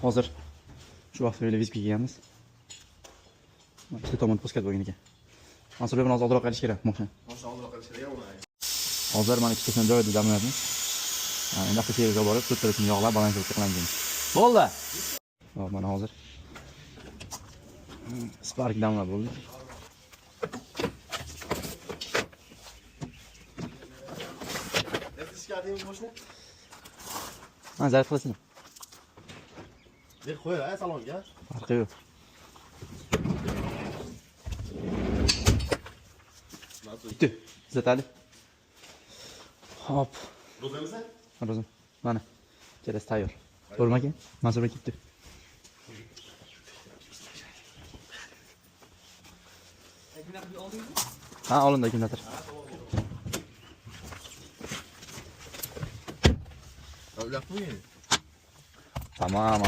hozir shu vaqtda vizitga kelganmiz. Ikkita tomon poskat bo'lgan ekan. Mansur bilan hozir oldiroq qilish kerak, moshina. Moshina oldiroq qilish kerak uni. Hozir mana ikkitasini joyida damlayapmiz. Endi asta seriyaga borib, to'rttalasini yog'lab, balansировка qilamiz. Bo'ldi. Hop, mana hozir Spark damlab bo'ldi. Eskiskadimiz moshina. Ha, zaryad qilasizmi? Ber qo'y, salonga. Farqi yo'q. Bitti. Zatali. Hop. Rozamisa? Rozam. Mana. Kelas tayyor. Bo'lmagan? Mansur ketdi. Ha, olindi akkumulyator. Yo'qmi? Tamam.